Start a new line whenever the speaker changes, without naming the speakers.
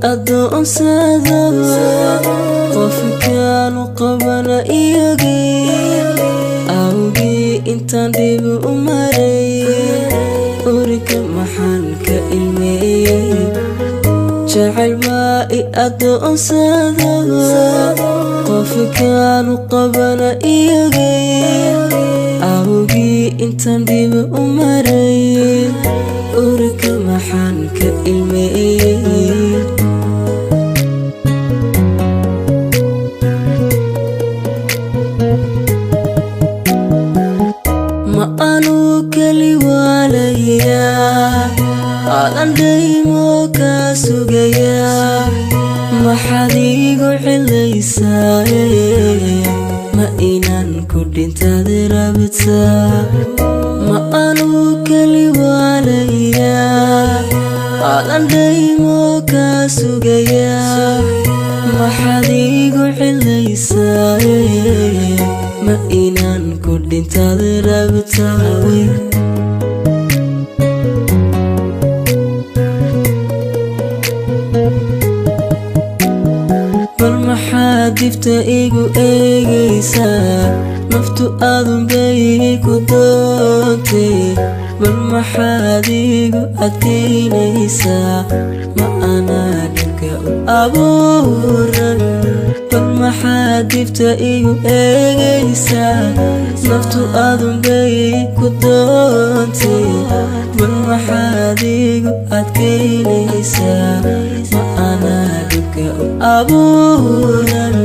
أدونسادو qofkaan qabana iyagii awgii intaan dib u maray urika maxaan ka ilmeeyay jacayl baa I adoonsado qofkaan qabana iyagii awgii intaan dib u maray urika maxaan ka ilmeeyay aan daymo ka sugaya maxaad igu xilaysaa ma inaan ku dhintaad rabtaa ma aanu kali waalaya aan daymo ka sugaya maxaad igu xilaysaa ma inaan ku dhintaad rabtaa maxaadifta igu eegaysaa naftu aadun bay ku doontay bal maxaad igu adkaynaysaa ma anaa dhanka u abuuran bal maxaadifta igu eegaysaa naftu aadun bay ku doontay bal maxaad igu adkaynaysaa ma anaa dhanka u abuuran